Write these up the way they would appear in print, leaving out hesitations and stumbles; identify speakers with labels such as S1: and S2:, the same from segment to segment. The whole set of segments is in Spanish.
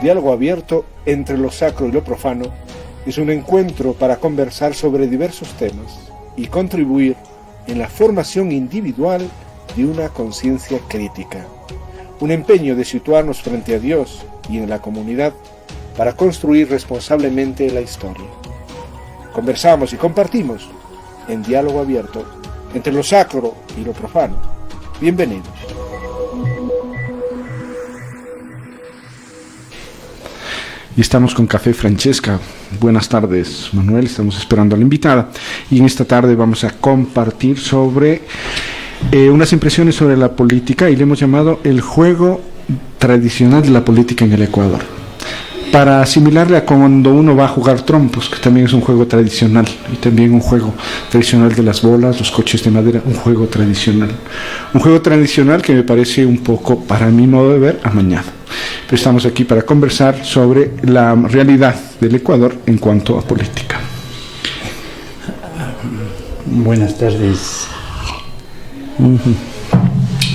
S1: Diálogo abierto entre lo sacro y lo profano es un encuentro para conversar sobre diversos temas y contribuir en la formación individual de una conciencia crítica. Un empeño de situarnos frente a Dios y en la comunidad para construir responsablemente la historia. Conversamos y compartimos en diálogo abierto entre lo sacro y lo profano. Bienvenidos.
S2: Y estamos con Café Francesca. Buenas tardes, Manuel. Estamos esperando a la invitada. Y en esta tarde vamos a compartir sobre unas impresiones sobre la política y le hemos llamado el juego tradicional de la política en el Ecuador. Para asimilarle a cuando uno va a jugar trompos, que también es un juego tradicional, y también un juego tradicional de las bolas, los coches de madera, un juego tradicional. Un juego tradicional que me parece un poco, para mi modo de ver, amañado. Pero estamos aquí para conversar sobre la realidad del Ecuador en cuanto a política.
S3: Buenas tardes.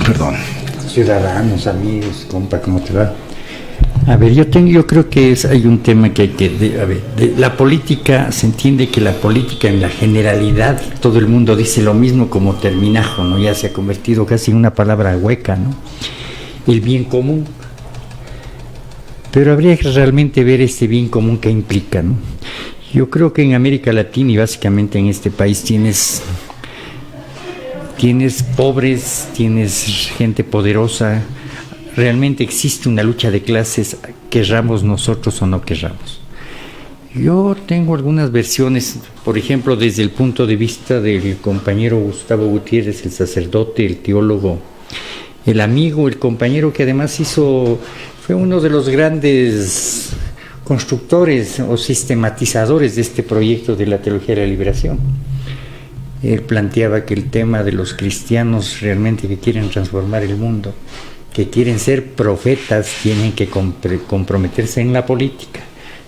S2: Perdón.
S3: Ciudadanos, amigos, compa, ¿cómo te va? A ver, yo creo que hay un tema que hay que... la política, se entiende que la política en la generalidad, todo el mundo dice lo mismo como terminajo, ¿no? Ya se ha convertido casi en una palabra hueca, ¿no? El bien común. Pero habría que realmente ver ese bien común que implica, ¿no? Yo creo que en América Latina y básicamente en este país tienes pobres, tienes gente poderosa. Realmente existe una lucha de clases, querramos nosotros o no querramos. Yo tengo algunas versiones, por ejemplo, desde el punto de vista del compañero Gustavo Gutiérrez, el sacerdote, el teólogo, el amigo, el compañero que además fue uno de los grandes constructores o sistematizadores de este proyecto de la teología de la liberación. Él planteaba que el tema de los cristianos realmente que quieren transformar el mundo, que quieren ser profetas, tienen que comprometerse en la política,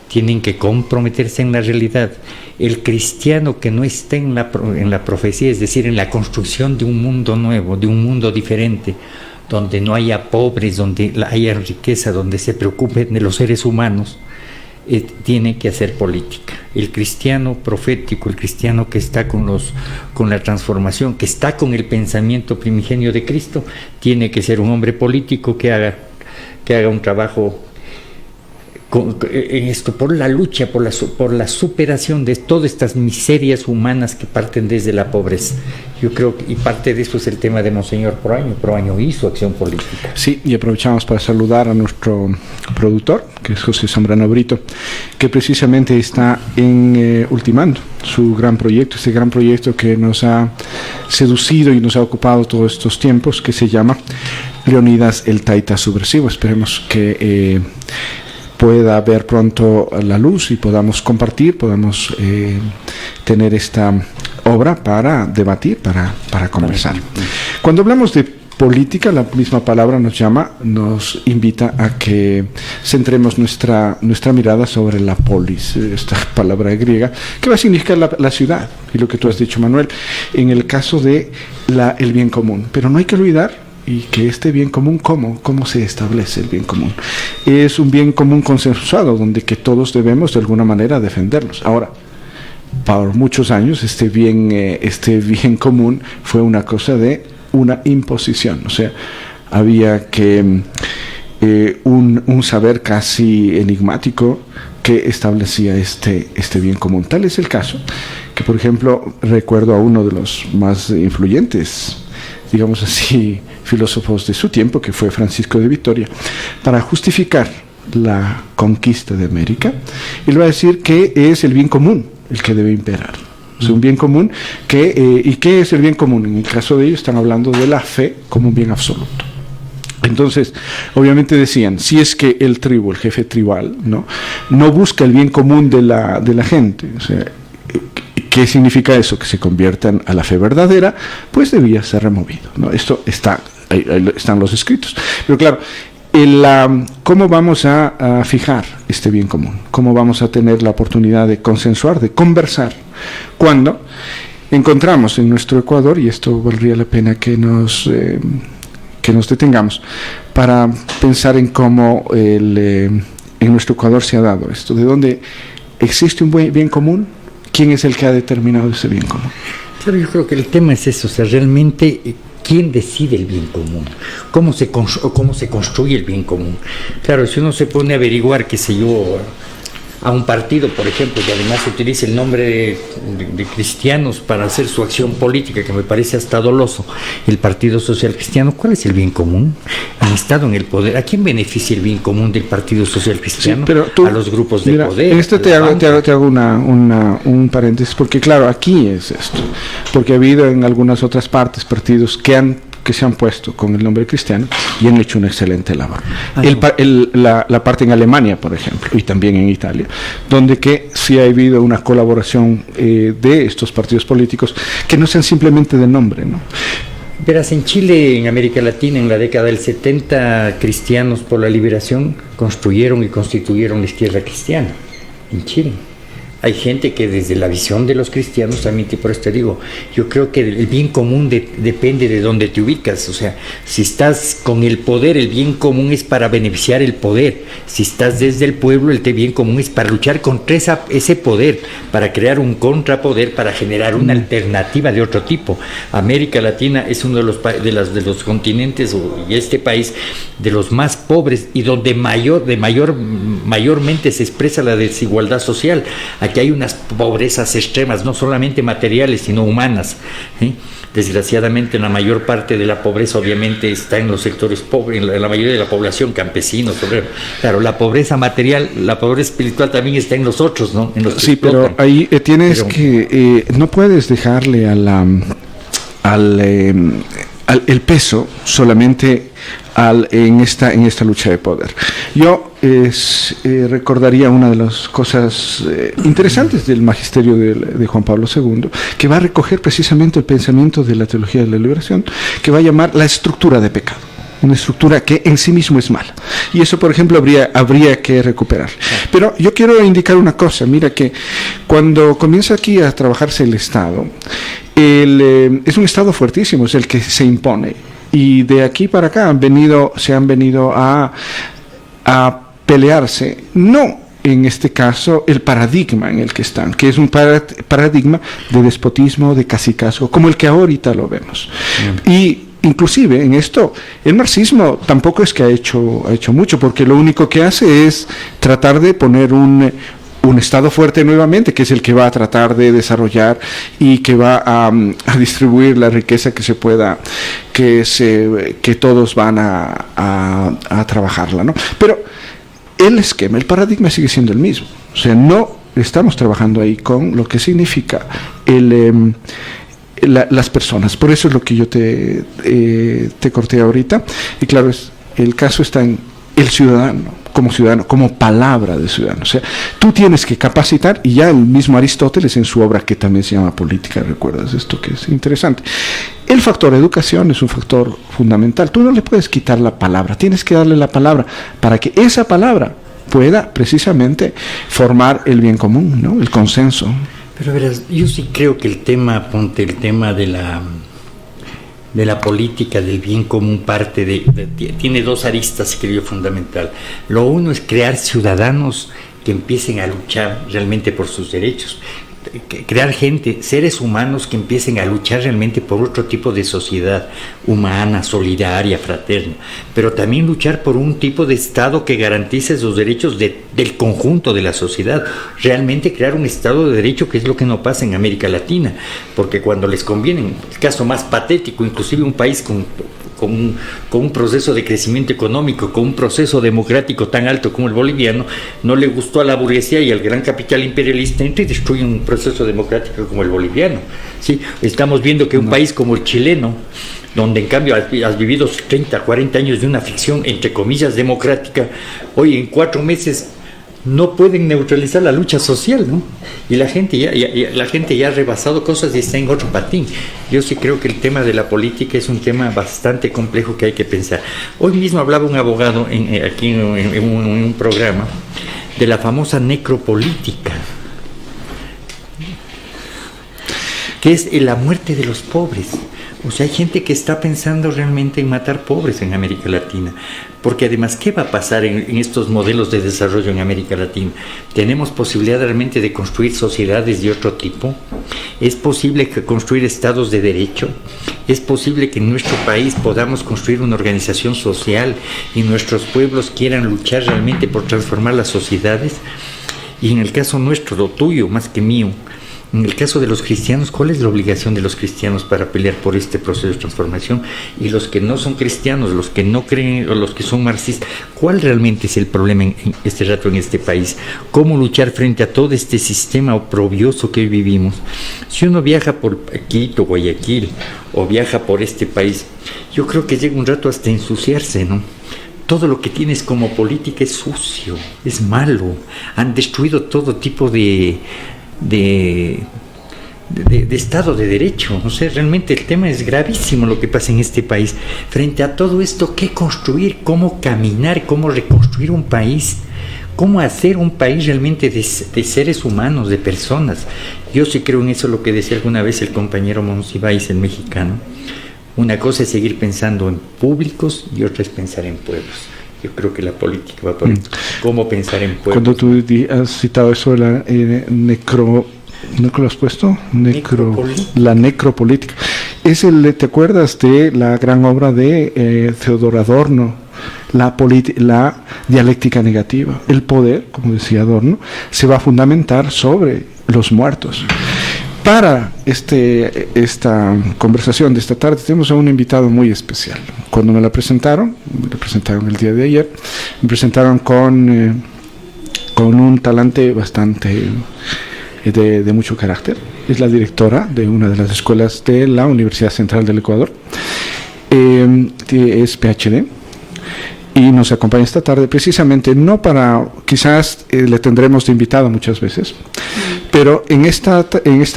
S3: tienen que comprometerse en la realidad. El cristiano que no está en la profecía, es decir, en la construcción de un mundo nuevo, de un mundo diferente, donde no haya pobres, donde haya riqueza, donde se preocupen de los seres humanos, tiene que hacer política. El cristiano profético, el cristiano que está con la transformación, que está con el pensamiento primigenio de Cristo, tiene que ser un hombre político que haga un trabajo en esto, por la lucha, por la superación de todas estas miserias humanas que parten desde la pobreza. Yo creo que, y parte de eso es el tema de Monseñor Proaño. Proaño hizo acción política.
S2: Sí, y aprovechamos para saludar a nuestro productor, que es José Zambrano Brito, que precisamente está ultimando su gran proyecto, este gran proyecto que nos ha seducido y nos ha ocupado todos estos tiempos, que se llama Leonidas el Taita Subversivo. Esperemos que pueda ver pronto la luz y podamos compartir, podamos tener esta obra para debatir, para conversar. Cuando hablamos de política, la misma palabra nos invita a que centremos nuestra mirada sobre la polis, esta palabra griega, que va a significar la ciudad, y lo que tú has dicho, Manuel, en el caso de el bien común. Pero no hay que olvidar y que este bien común, ¿cómo se establece el bien común? Es un bien común consensuado, donde que todos debemos de alguna manera defendernos. Ahora, por muchos años este bien común fue una cosa de una imposición, o sea, había que un saber casi enigmático que establecía este bien común. Tal es el caso que, por ejemplo, recuerdo a uno de los más influyentes, digamos así, filósofos de su tiempo, que fue Francisco de Vitoria, para justificar la conquista de América, él va a decir que es el bien común el que debe imperar. O sea, un bien común ¿y qué es el bien común? En el caso de ellos están hablando de la fe como un bien absoluto. Entonces, obviamente decían, si es que el jefe tribal, no busca el bien común de la gente, o sea, ¿qué significa eso? Que se conviertan a la fe verdadera, pues debía ser removido, ¿no? Esto ahí están los escritos. Pero claro, ¿cómo vamos a fijar este bien común? ¿Cómo vamos a tener la oportunidad de consensuar, de conversar? Cuando encontramos en nuestro Ecuador, y esto valdría la pena que nos detengamos para pensar en cómo en nuestro Ecuador se ha dado esto? ¿De dónde existe un bien común? ¿Quién es el que ha determinado ese bien común?
S3: Claro, yo creo que el tema es eso, o sea, realmente, ¿quién decide el bien común? ¿Cómo se construye el bien común? Claro, si uno se pone a averiguar, qué sé yo, a un partido, por ejemplo, que además utiliza el nombre de cristianos para hacer su acción política, que me parece hasta doloso, el Partido Social Cristiano, ¿cuál es el bien común? Han estado en el poder. ¿A quién beneficia el bien común del Partido Social Cristiano?
S2: Sí, pero tú,
S3: a los grupos de poder.
S2: Te hago un paréntesis, porque claro, aquí es esto, porque ha habido en algunas otras partes partidos que se han puesto con el nombre cristiano y han hecho una excelente labor. La parte en Alemania, por ejemplo, y también en Italia, donde que sí ha habido una colaboración de estos partidos políticos que no sean simplemente de nombre, ¿no?
S3: Verás, en Chile, en América Latina, en la década del 70, Cristianos por la Liberación construyeron y constituyeron la izquierda cristiana en Chile. Hay gente que desde la visión de los cristianos, también por esto te digo, yo creo que el bien común depende de dónde te ubicas. O sea, si estás con el poder, el bien común es para beneficiar el poder. Si estás desde el pueblo, el bien común es para luchar contra ese poder, para crear un contrapoder, para generar una alternativa de otro tipo. América Latina es uno de los continentes, y este país, de los más pobres y donde mayormente se expresa la desigualdad social. Aquí hay unas pobrezas extremas, no solamente materiales, sino humanas, ¿sí? Desgraciadamente, la mayor parte de la pobreza obviamente está en los sectores pobres, en la mayoría de la población, campesinos, obreros. Claro, la pobreza material, la pobreza espiritual también está en los otros, ¿no? En los que explotan.
S2: Pero ahí no puedes dejarle el peso solamente en esta lucha de poder. Yo recordaría una de las cosas interesantes del magisterio de Juan Pablo II, que va a recoger precisamente el pensamiento de la teología de la liberación, que va a llamar la estructura de pecado. Una estructura que en sí mismo es mala. Y eso, por ejemplo, habría que recuperar. Pero yo quiero indicar una cosa. Mira que cuando comienza aquí a trabajarse el Estado, es un Estado fuertísimo, es el que se impone. Y de aquí para acá se han venido a pelearse, no en este caso el paradigma en el que están, que es un paradigma de despotismo, de cacicazgo, como el que ahorita lo vemos. Y inclusive en esto, el marxismo tampoco es que ha hecho mucho, porque lo único que hace es tratar de poner un Estado fuerte nuevamente, que es el que va a tratar de desarrollar y que va a distribuir la riqueza que se pueda, que todos van a trabajarla, ¿no? Pero el esquema, el paradigma sigue siendo el mismo. O sea, no estamos trabajando ahí con lo que significa las personas. Por eso es lo que yo te corté ahorita. Y claro, el caso está en el ciudadano, como palabra de ciudadano. O sea, tú tienes que capacitar, y ya el mismo Aristóteles en su obra, que también se llama Política, ¿recuerdas esto? Que es interesante. El factor educación es un factor fundamental. Tú no le puedes quitar la palabra, tienes que darle la palabra para que esa palabra pueda precisamente formar el bien común, ¿no? El consenso.
S3: Pero verás, yo sí creo que el tema de la política del bien común tiene dos aristas, creo yo, fundamental. Lo uno es crear ciudadanos que empiecen a luchar realmente por sus derechos. Crear seres humanos que empiecen a luchar realmente por otro tipo de sociedad humana, solidaria, fraterna, pero también luchar por un tipo de Estado que garantice los derechos del conjunto de la sociedad, realmente crear un Estado de Derecho, que es lo que no pasa en América Latina, porque cuando les conviene, el caso más patético, inclusive un país con un proceso de crecimiento económico, con un proceso democrático tan alto como el boliviano, no le gustó a la burguesía y al gran capital imperialista, entra y destruye un proceso democrático como el boliviano, ¿sí? Estamos viendo que un país como el chileno, donde en cambio has vivido 30, 40 años de una ficción, entre comillas, democrática, hoy en 4 meses no pueden neutralizar la lucha social, ¿no? Y la gente ya ha rebasado cosas y está en otro patín. Yo sí creo que el tema de la política es un tema bastante complejo que hay que pensar. Hoy mismo hablaba un abogado aquí en un programa de la famosa necropolítica, que es la muerte de los pobres. O sea, hay gente que está pensando realmente en matar pobres en América Latina. Porque además, ¿qué va a pasar en estos modelos de desarrollo en América Latina? ¿Tenemos posibilidad realmente de construir sociedades de otro tipo? ¿Es posible construir estados de derecho? ¿Es posible que en nuestro país podamos construir una organización social y nuestros pueblos quieran luchar realmente por transformar las sociedades? Y en el caso nuestro, lo tuyo más que mío, en el caso de los cristianos, ¿cuál es la obligación de los cristianos para pelear por este proceso de transformación? Y los que no son cristianos, los que no creen o los que son marxistas, ¿cuál realmente es el problema en este rato en este país? ¿Cómo luchar frente a todo este sistema oprobioso que hoy vivimos? Si uno viaja por Quito, Guayaquil, o viaja por este país, yo creo que llega un rato hasta ensuciarse, ¿no? Todo lo que tienes como política es sucio, es malo. Han destruido todo tipo de Estado de Derecho. O sea, realmente el tema es gravísimo lo que pasa en este país. Frente a todo esto, ¿qué construir? ¿Cómo caminar? ¿Cómo reconstruir un país? ¿Cómo hacer un país realmente de seres humanos, de personas? Yo sí creo en eso, lo que decía alguna vez el compañero Monsiváis, el mexicano. Una cosa es seguir pensando en públicos y otra es pensar en pueblos. Yo creo que la política va por cómo pensar en pueblos.
S2: Cuando tú has citado eso de la ¿no lo has puesto? La necropolítica. ¿Te acuerdas de la gran obra de Theodor Adorno? La dialéctica negativa. El poder, como decía Adorno, se va a fundamentar sobre los muertos. Para esta conversación de esta tarde tenemos a un invitado muy especial. Cuando me lo presentaron el día de ayer, me presentaron con un talante bastante de mucho carácter. Es la directora de una de las escuelas de la Universidad Central del Ecuador. Es PhD. Y nos acompaña esta tarde precisamente no para, quizás le tendremos de invitado muchas veces, pero en esta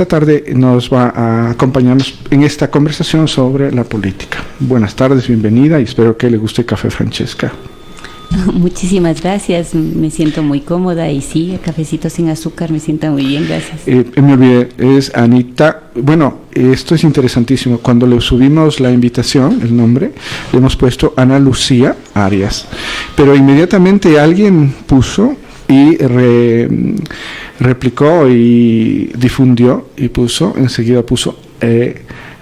S2: tarde nos va a acompañarnos en esta conversación sobre la política. Buenas tardes, bienvenida y espero que le guste Café Francesca.
S4: Muchísimas gracias, me siento muy cómoda y sí, el cafecito sin azúcar me sienta muy bien, gracias.
S2: Me olvidé, es Anita. Bueno, esto es interesantísimo. Cuando le subimos la invitación, el nombre, le hemos puesto Ana Lucía Arias, pero inmediatamente alguien puso y replicó y difundió y enseguida puso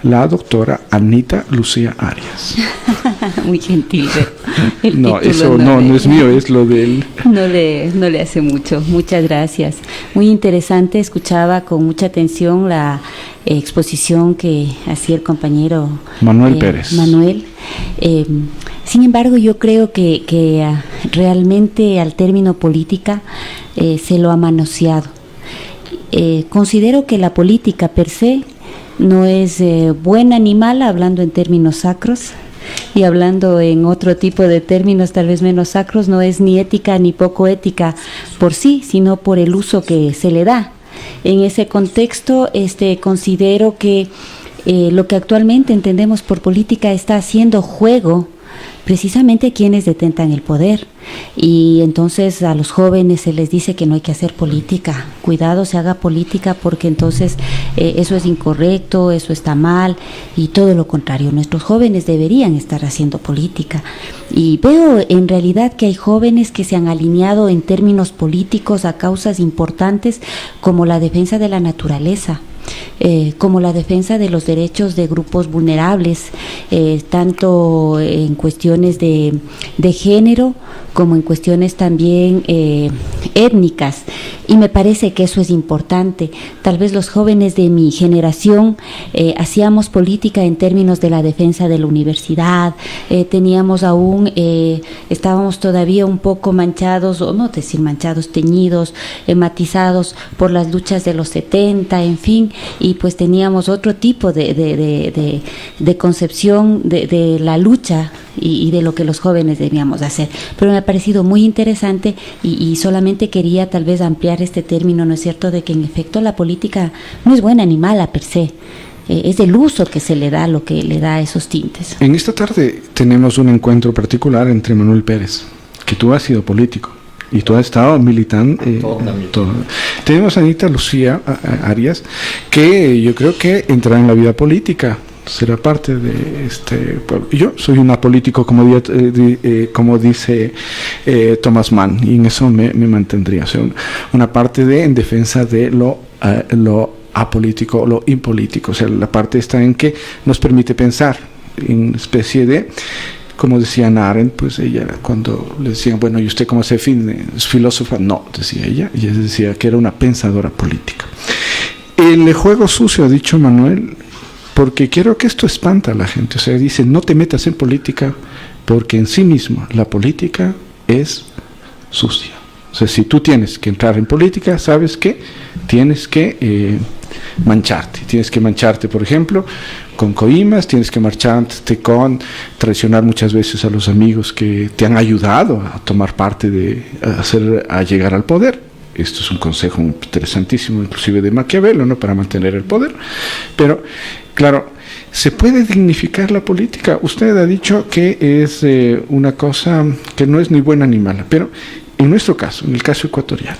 S2: la doctora Anita Lucía Arias.
S4: Muy gentil.
S2: No, eso no es mío, es lo de él.
S4: No le hace mucho. Muchas gracias. Muy interesante, escuchaba con mucha atención la exposición que hacía el compañero
S2: Manuel Pérez.
S4: Sin embargo, yo creo que realmente al término política se lo ha manoseado. Considero que la política per se no es buena ni mala, hablando en términos sacros, y hablando en otro tipo de términos tal vez menos sacros, no es ni ética ni poco ética por sí, sino por el uso que se le da. En ese contexto, considero que lo que actualmente entendemos por política está haciendo juego precisamente quienes detentan el poder, y entonces a los jóvenes se les dice que no hay que hacer política, cuidado se haga política porque entonces eso es incorrecto, eso está mal, y todo lo contrario, nuestros jóvenes deberían estar haciendo política. Y veo en realidad que hay jóvenes que se han alineado en términos políticos a causas importantes como la defensa de la naturaleza, como la defensa de los derechos de grupos vulnerables, tanto en cuestiones de género como en cuestiones también étnicas, y me parece que eso es importante. Tal vez los jóvenes de mi generación hacíamos política en términos de la defensa de la universidad, estábamos todavía un poco manchados, o no decir manchados, teñidos, matizados por las luchas de los 70, en fin, y pues teníamos otro tipo de concepción de la lucha y de lo que los jóvenes debíamos hacer. Pero me ha parecido muy interesante y solamente quería tal vez ampliar este término, ¿no es cierto?, de que en efecto la política no es buena ni mala per se. Es el uso que se le da lo que le da esos tintes.
S2: En esta tarde tenemos un encuentro particular entre Manuel Pérez, que tú has sido político y tú has estado militando. Tenemos a Anita Lucía Arias, que yo creo que entra en la vida política. será parte de este pueblo. Yo soy un apolítico, como dice Thomas Mann, y en eso me mantendría. O sea, una parte en defensa de lo apolítico, lo impolítico. O sea, la parte está en que nos permite pensar en una especie de, como decía Hannah Arendt, pues ella, cuando le decían, bueno, ¿y usted cómo se define? ¿Es filósofa? No, decía ella decía que era una pensadora política. El juego sucio, ha dicho Manuel, porque quiero que esto espanta a la gente. O sea, dice, no te metas en política, porque en sí mismo la política es sucia. O sea, si tú tienes que entrar en política, sabes que tienes que mancharte, por ejemplo, con coimas, tienes que marcharte con traicionar muchas veces a los amigos que te han ayudado a tomar parte a llegar al poder. Esto es un consejo interesantísimo, inclusive de Maquiavelo, ¿no?, para mantener el poder. Pero, claro, ¿se puede dignificar la política? Usted ha dicho que es una cosa que no es ni buena ni mala, pero en nuestro caso, en el caso ecuatoriano,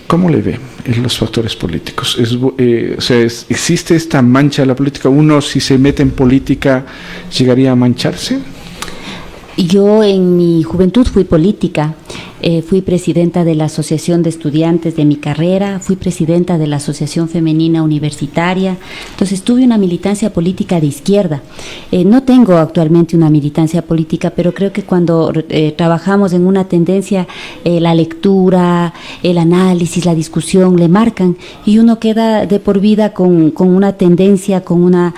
S2: ¿cómo le ve en los factores políticos? ¿Existe esta mancha de la política? ¿Uno, si se mete en política, llegaría a mancharse?
S4: Yo en mi juventud fui política. Fui presidenta de la Asociación de Estudiantes de mi carrera, fui presidenta de la Asociación Femenina Universitaria, entonces tuve una militancia política de izquierda. No tengo actualmente una militancia política, pero creo que cuando trabajamos en una tendencia, la lectura, el análisis, la discusión le marcan y uno queda de por vida con una tendencia, con una,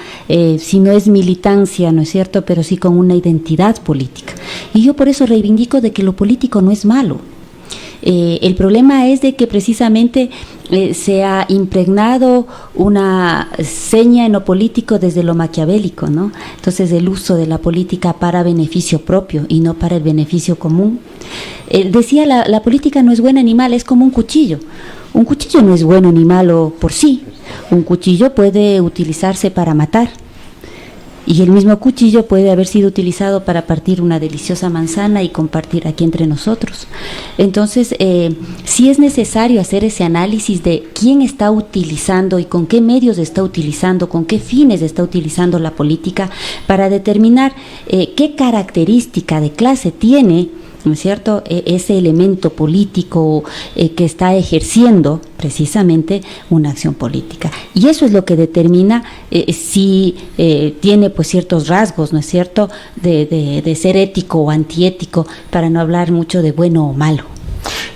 S4: si no es militancia, ¿no es cierto?, pero sí con una identidad política. Y yo por eso reivindico de que lo político no es malo. El problema es de que precisamente se ha impregnado una seña en lo político desde lo maquiavélico, ¿no? Entonces el uso de la política para beneficio propio y no para el beneficio común. Decía, la política no es buena ni mala, es como un cuchillo. Un cuchillo no es bueno ni malo por sí. Un cuchillo puede utilizarse para matar. Y el mismo cuchillo puede haber sido utilizado para partir una deliciosa manzana y compartir aquí entre nosotros. Entonces, sí es necesario hacer ese análisis de quién está utilizando y con qué medios está utilizando, con qué fines está utilizando la política para determinar qué característica de clase tiene, ¿no es cierto?, ese elemento político que está ejerciendo precisamente una acción política. Y eso es lo que determina si tiene pues ciertos rasgos, ¿no es cierto?, de ser ético o antiético, para no hablar mucho de bueno o malo.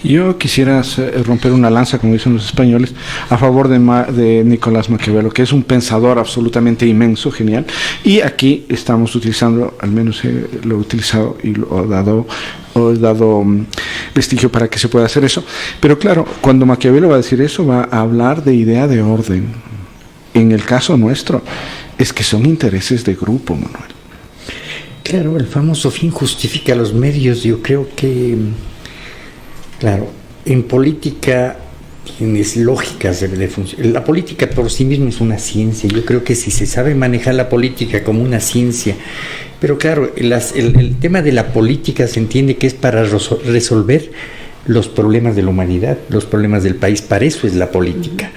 S2: Yo quisiera romper una lanza, como dicen los españoles, a favor de Nicolás Maquiavelo, que es un pensador absolutamente inmenso, genial, y aquí estamos utilizando, al menos lo he utilizado y lo he dado vestigio para que se pueda hacer eso. Pero claro, cuando Maquiavelo va a decir eso, va a hablar de idea de orden. En el caso nuestro, es que son intereses de grupo, Manuel.
S3: Claro, el famoso fin justifica los medios. Yo creo que, claro, en política tienes lógicas de función. La política por sí misma es una ciencia. Yo creo que si se sabe manejar la política como una ciencia, pero claro, el tema de la política se entiende que es para resolver los problemas de la humanidad, los problemas del país. Para eso es la política.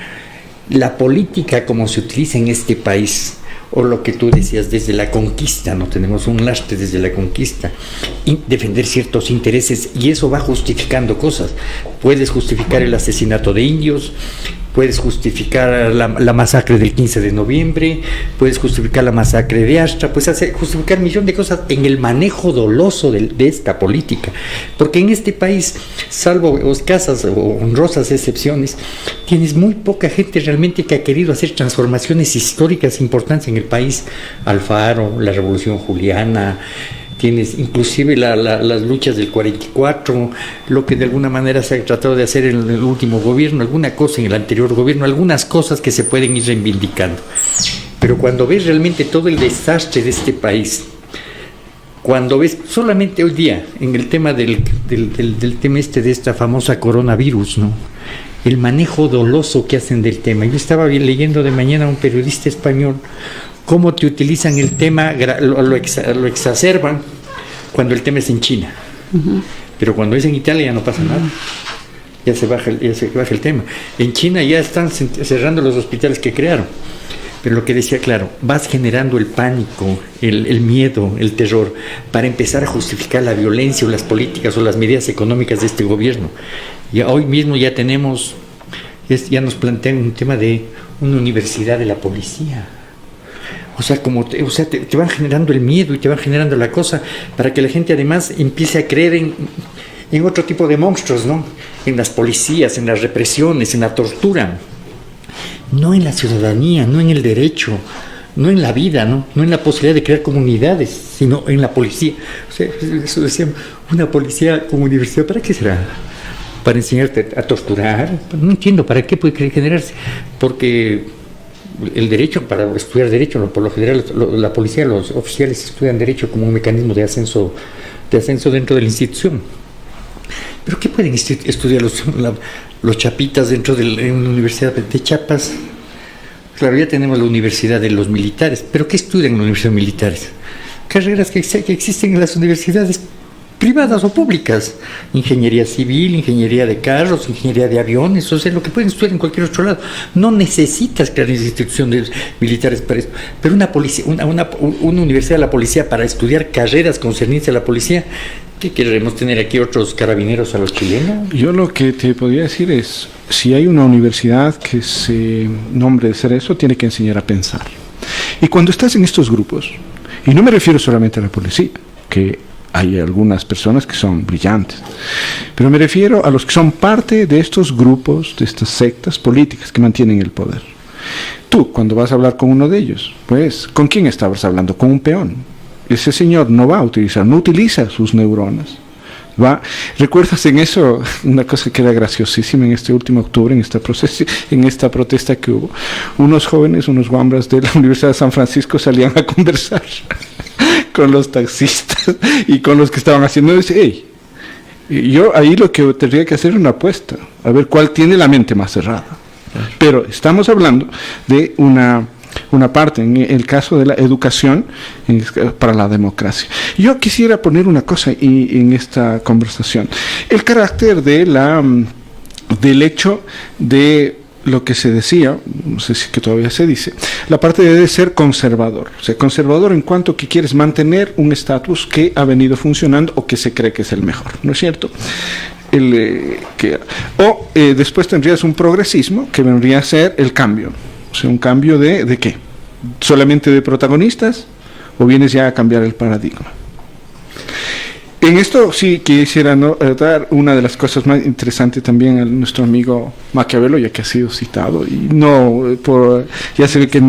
S3: La política como se utiliza en este país, o lo que tú decías, desde la conquista, no tenemos un lastre desde la conquista, y defender ciertos intereses, y eso va justificando cosas. Puedes justificar el asesinato de indios, puedes justificar la masacre del 15 de noviembre, puedes justificar la masacre de Astra, puedes justificar un millón de cosas en el manejo doloso de esta política. Porque en este país, salvo escasas o honrosas excepciones, tienes muy poca gente realmente que ha querido hacer transformaciones históricas importantes en el país. Alfaro, la Revolución Juliana, tienes inclusive las luchas del 44, lo que de alguna manera se ha tratado de hacer en el último gobierno, alguna cosa en el anterior gobierno, algunas cosas que se pueden ir reivindicando. Pero cuando ves realmente todo el desastre de este país, cuando ves solamente hoy día en el tema del tema de esta famosa coronavirus, ¿no?, el manejo doloso que hacen del tema. Yo estaba leyendo de mañana a un periodista español cómo te utilizan el tema, lo exacerban cuando el tema es en China. Uh-huh. Pero cuando es en Italia ya no pasa nada. Ya se baja el tema. En China ya están cerrando los hospitales que crearon. Pero lo que decía, claro, vas generando el pánico, el miedo, el terror, para empezar a justificar la violencia o las políticas o las medidas económicas de este gobierno. Y hoy mismo ya nos plantean un tema de una universidad de la policía. O sea, te van generando el miedo y te van generando la cosa para que la gente además empiece a creer en otro tipo de monstruos, ¿no? En las policías, en las represiones, en la tortura. No en la ciudadanía, no en el derecho, no en la vida, ¿no? No en la posibilidad de crear comunidades, sino en la policía. O sea, eso decían, una policía con universidad, ¿para qué será? ¿Para enseñarte a torturar? No entiendo, ¿para qué puede generarse? Porque el derecho, para estudiar derecho, por lo general la policía, los oficiales estudian derecho como un mecanismo de ascenso dentro de la institución. ¿Pero qué pueden estudiar los chapitas dentro de una universidad de Chiapas? Claro, ya tenemos la universidad de los militares, pero ¿qué estudian en la universidad militares? Carreras que existen en las universidades privadas o públicas: ingeniería civil, ingeniería de carros, ingeniería de aviones, o sea, lo que pueden estudiar en cualquier otro lado. No necesitas crear instituciones militares para eso. Pero una universidad de la policía para estudiar carreras concernientes a la policía, ¿qué queremos tener aquí otros carabineros a los chilenos?
S2: Yo lo que te podría decir es, si hay una universidad que se nombre de ser eso, tiene que enseñar a pensar. Y cuando estás en estos grupos, y no me refiero solamente a la policía, que hay algunas personas que son brillantes, pero me refiero a los que son parte de estos grupos, de estas sectas políticas que mantienen el poder. Tú, cuando vas a hablar con uno de ellos, pues, ¿con quién estabas hablando? Con un peón. Ese señor no utiliza sus neuronas. ¿Recuerdas en eso una cosa que era graciosísima en este último octubre, en esta protesta que hubo? Unos jóvenes, unos guambras de la Universidad de San Francisco salían a conversar con los taxistas y con los que estaban haciendo. Dice, hey, yo ahí lo que tendría que hacer es una apuesta, a ver cuál tiene la mente más cerrada. Pero estamos hablando de una parte, en el caso de la educación para la democracia. Yo quisiera poner una cosa en esta conversación: el carácter del hecho de lo que se decía, no sé si que todavía se dice, la parte de ser conservador. O sea, conservador en cuanto que quieres mantener un estatus que ha venido funcionando o que se cree que es el mejor, ¿no es cierto? Después tendrías un progresismo que vendría a ser el cambio. O sea, un cambio ¿de qué? ¿Solamente de protagonistas? ¿O vienes ya a cambiar el paradigma? En esto sí quisiera dar una de las cosas más interesantes también a nuestro amigo Maquiavelo, ya que ha sido citado, y ya se ve que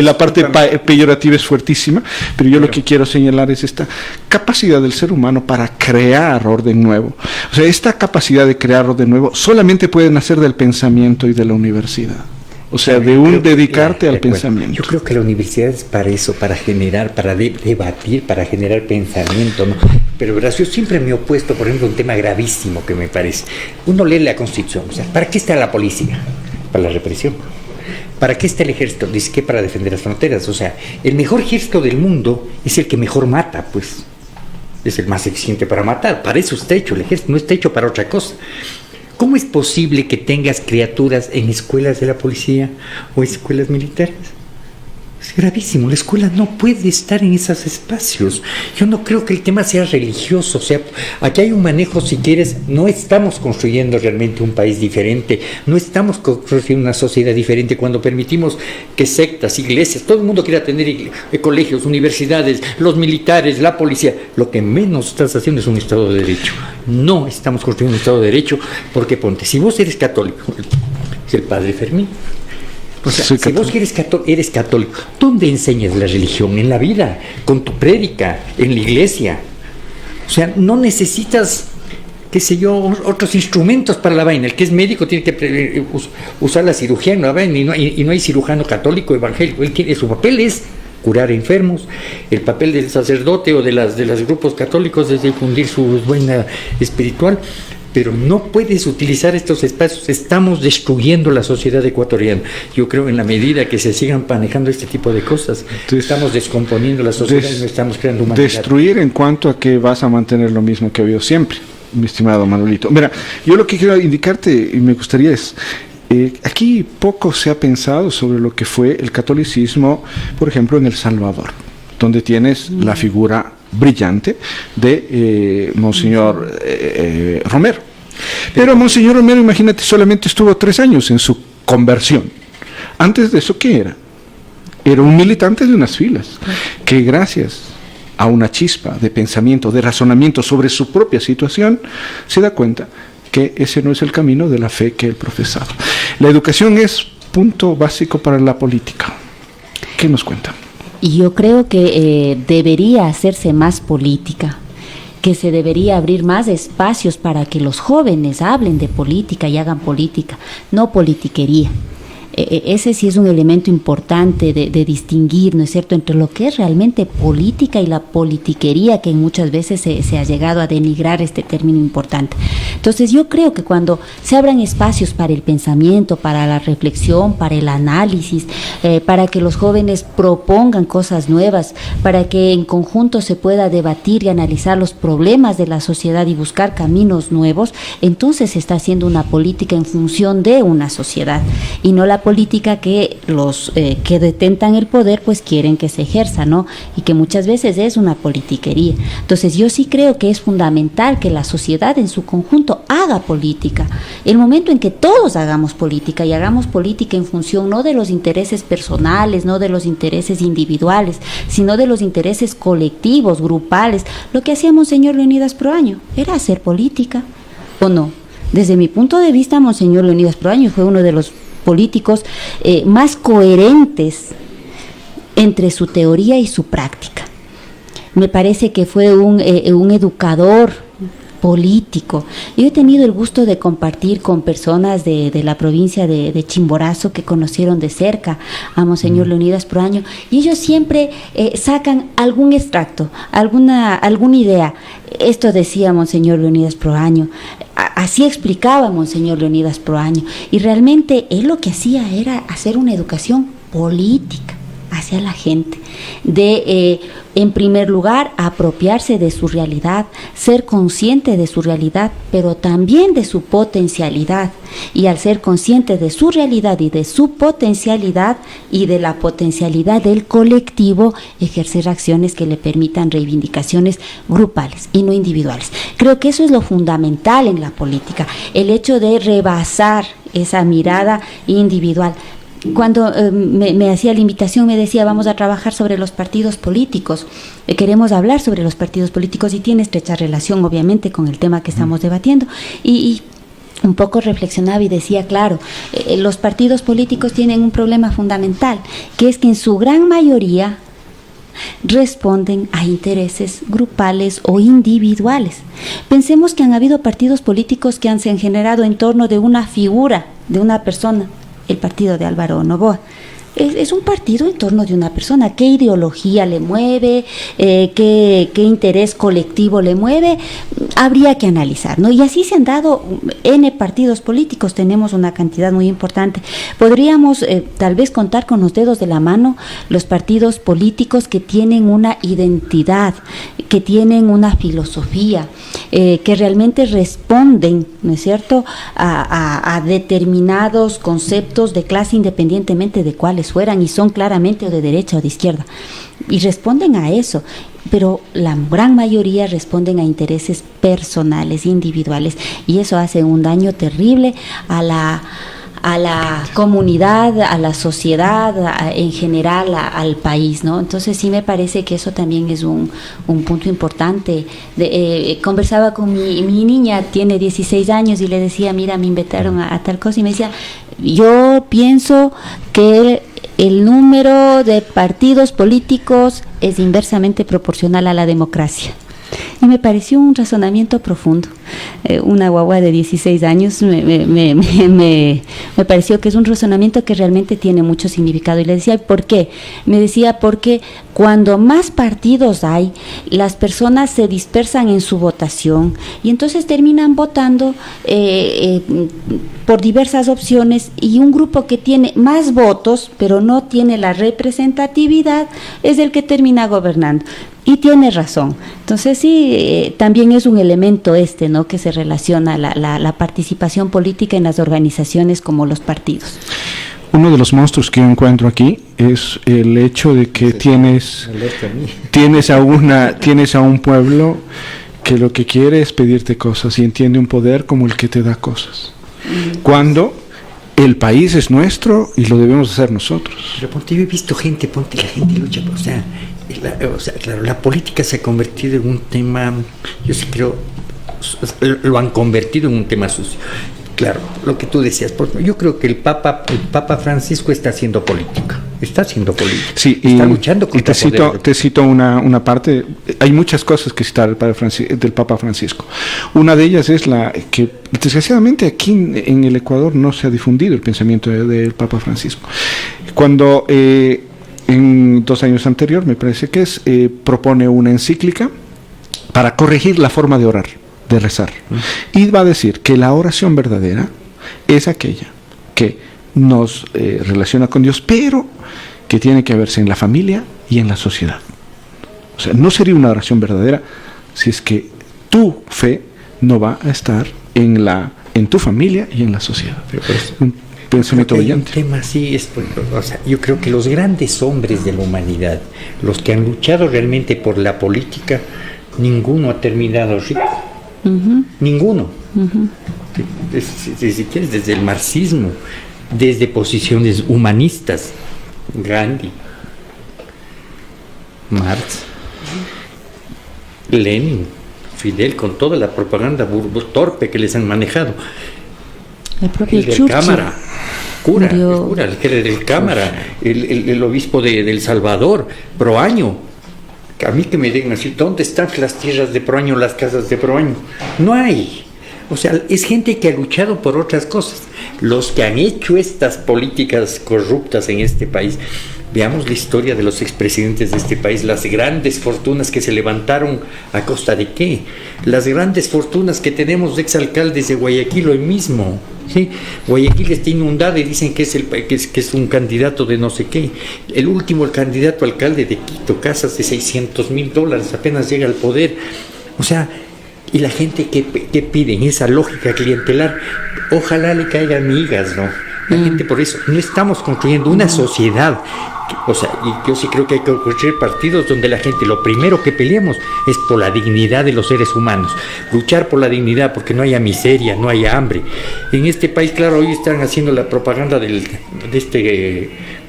S2: la parte peyorativa es fuertísima, pero yo lo que quiero señalar es esta capacidad del ser humano para crear orden nuevo. O sea, esta capacidad de crear orden nuevo solamente puede nacer del pensamiento y de la universidad. O sea, dedicarte al pensamiento.
S3: Yo creo que la universidad es para eso, para generar, para debatir, para generar pensamiento, ¿no? Pero verás, yo siempre me he opuesto, por ejemplo, a un tema gravísimo que me parece. Uno lee la Constitución, o sea, ¿para qué está la policía? Para la represión. ¿Para qué está el ejército? Dice que para defender las fronteras. O sea, el mejor ejército del mundo es el que mejor mata, pues. Es el más eficiente para matar. Para eso está hecho el ejército, no está hecho para otra cosa. ¿Cómo es posible que tengas criaturas en escuelas de la policía o escuelas militares? Es gravísimo, la escuela no puede estar en esos espacios. Yo no creo que el tema sea religioso, o sea, aquí hay un manejo, si quieres, no estamos construyendo realmente un país diferente, no estamos construyendo una sociedad diferente cuando permitimos que sectas, iglesias, todo el mundo quiera tener colegios, universidades, los militares, la policía. Lo que menos estás haciendo es un Estado de Derecho. No estamos construyendo un Estado de Derecho porque, ponte, si vos eres católico, es el padre Fermín. O sea, si vos eres católico, ¿dónde enseñas la religión? En la vida, con tu prédica, en la iglesia. O sea, no necesitas, qué sé yo, otros instrumentos para la vaina. El que es médico tiene que usar la cirugía, ¿no? Y no hay cirujano católico evangélico. Su papel es curar enfermos. El papel del sacerdote o de los grupos católicos es difundir su vaina espiritual. Pero no puedes utilizar estos espacios. Estamos destruyendo la sociedad ecuatoriana. Yo creo en la medida que se sigan manejando este tipo de cosas, estamos descomponiendo la sociedad y no estamos creando humanidad.
S2: Destruir en cuanto a que vas a mantener lo mismo que ha habido siempre, mi estimado Manuelito. Mira, yo lo que quiero indicarte y me gustaría es, Aquí poco se ha pensado sobre lo que fue el catolicismo, por ejemplo, en El Salvador, donde tienes la figura brillante de Monseñor Romero. Pero Monseñor Romero, imagínate, solamente estuvo 3 años en su conversión. Antes de eso, ¿qué era? Era un militante de unas filas, que gracias a una chispa de pensamiento, de razonamiento sobre su propia situación, se da cuenta que ese no es el camino de la fe que él profesaba. La educación es punto básico para la política. ¿Qué nos cuenta?
S4: Yo creo que debería hacerse más política, que se debería abrir más espacios para que los jóvenes hablen de política y hagan política, no politiquería. Ese sí es un elemento importante de distinguir, ¿no es cierto?, entre lo que es realmente política y la politiquería, que muchas veces se ha llegado a denigrar este término importante. Entonces yo creo que cuando se abran espacios para el pensamiento, para la reflexión, para el análisis, para que los jóvenes propongan cosas nuevas, para que en conjunto se pueda debatir y analizar los problemas de la sociedad y buscar caminos nuevos, entonces se está haciendo una política en función de una sociedad y no la política que los que detentan el poder pues quieren que se ejerza, ¿no? Y que muchas veces es una politiquería. Entonces yo sí creo que es fundamental que la sociedad en su conjunto haga política. El momento en que todos hagamos política y hagamos política en función no de los intereses personales, no de los intereses individuales, sino de los intereses colectivos, grupales, lo que hacía Monseñor Leonidas Proaño era hacer política, ¿o no? Desde mi punto de vista, Monseñor Leonidas Proaño fue uno de los políticos más coherentes entre su teoría y su práctica. Me parece que fue un educador político. Yo he tenido el gusto de compartir con personas de la provincia de Chimborazo que conocieron de cerca a Monseñor Leonidas Proaño, y ellos siempre sacan algún extracto, alguna idea. Esto decía Monseñor Leonidas Proaño, así explicaba Monseñor Leonidas Proaño, y realmente él lo que hacía era hacer una educación política hacia la gente, de en primer lugar apropiarse de su realidad, ser consciente de su realidad, pero también de su potencialidad, y al ser consciente de su realidad y de su potencialidad y de la potencialidad del colectivo, ejercer acciones que le permitan reivindicaciones grupales y no individuales. Creo que eso es lo fundamental en la política, el hecho de rebasar esa mirada individual. Cuando me hacía la invitación, me decía, vamos a trabajar sobre los partidos políticos, queremos hablar sobre los partidos políticos, y tiene estrecha relación obviamente con el tema que estamos debatiendo, y un poco reflexionaba y decía, claro, los partidos políticos tienen un problema fundamental, que es que en su gran mayoría responden a intereses grupales o individuales. Pensemos que han habido partidos políticos que se han generado en torno de una figura, de una persona. El partido de Álvaro Noboa es un partido en torno de una persona. ¿Qué ideología le mueve? ¿Qué interés colectivo le mueve? Habría que analizar, ¿no? Y así se han dado N partidos políticos, tenemos una cantidad muy importante. Podríamos tal vez contar con los dedos de la mano los partidos políticos que tienen una identidad, que tienen una filosofía, que realmente responden, ¿no es cierto?, a determinados conceptos de clase, independientemente de cuáles fueran, y son claramente o de derecha o de izquierda, y responden a eso. Pero la gran mayoría responden a intereses personales, individuales, y eso hace un daño terrible a la comunidad, a la sociedad, en general, al país, ¿no? Entonces sí me parece que eso también es un punto importante. Conversaba con mi niña, tiene 16 años, y le decía, mira, me invitaron a tal cosa, y me decía, yo pienso que el número de partidos políticos es inversamente proporcional a la democracia. Y me pareció un razonamiento profundo. Una guagua de 16 años me pareció que es un razonamiento que realmente tiene mucho significado. Y le decía, ¿por qué? Me decía, porque cuando más partidos hay, las personas se dispersan en su votación, y entonces terminan votando por diversas opciones, y un grupo que tiene más votos, pero no tiene la representatividad, es el que termina gobernando. Y tiene razón. Entonces sí, también es un elemento ¿no?, que se relaciona la participación política en las organizaciones como los partidos.
S2: Uno de los monstruos que yo encuentro aquí es el hecho de que tienes a un pueblo que lo que quiere es pedirte cosas y entiende un poder como el que te da cosas. Cuando el país es nuestro y lo debemos hacer nosotros.
S3: Pero ponte, yo he visto gente, la gente lucha, claro, la política se ha convertido en un tema, yo sí creo, lo han convertido en un tema sucio. Claro, lo que tú decías, yo creo que el Papa Francisco está haciendo política.
S2: Sí,
S3: está luchando contra el poder.
S2: Te cito una parte. Hay muchas cosas que citar del Papa Francisco. Una de ellas es la que, desgraciadamente, aquí en el Ecuador no se ha difundido el pensamiento del Papa Francisco. Cuando en 2 años anterior, me parece que propone una encíclica para corregir la forma de orar, de rezar. Y va a decir que la oración verdadera es aquella que nos relaciona con Dios, pero que tiene que verse en la familia y en la sociedad. O sea, no sería una oración verdadera si es que tu fe no va a estar en tu familia y en la sociedad. Un pensamiento brillante.
S3: El tema así es, yo creo que los grandes hombres de la humanidad, los que han luchado realmente por la política, ninguno ha terminado rico. Ninguno. Si quieres, desde el marxismo, desde posiciones humanistas, Gandhi, Marx, Lenin, Fidel, con toda la propaganda torpe que les han manejado.
S4: El propio
S3: el del
S4: Churchill.
S3: Cámara, el que era del Cámara, el obispo de El Salvador, Proaño. A mí que me digan así, ¿dónde están las tierras de Proaño, las casas de Proaño? No hay. O sea, es gente que ha luchado por otras cosas. Los que han hecho estas políticas corruptas en este país, veamos la historia de los expresidentes de este país, las grandes fortunas que se levantaron a costa de qué, las grandes fortunas que tenemos de exalcaldes de Guayaquil hoy mismo, ¿sí? Guayaquil está inundada y dicen que es un candidato de no sé qué. El candidato alcalde de Quito, casas de $600,000, apenas llega al poder. O sea, y la gente que pide en esa lógica clientelar, ojalá le caigan migas, ¿no? La gente, por eso, no estamos construyendo una sociedad. O sea, y yo sí creo que hay que construir partidos donde la gente, lo primero que peleemos es por la dignidad de los seres humanos. Luchar por la dignidad, porque no haya miseria, no haya hambre. En este país, claro, hoy están haciendo la propaganda de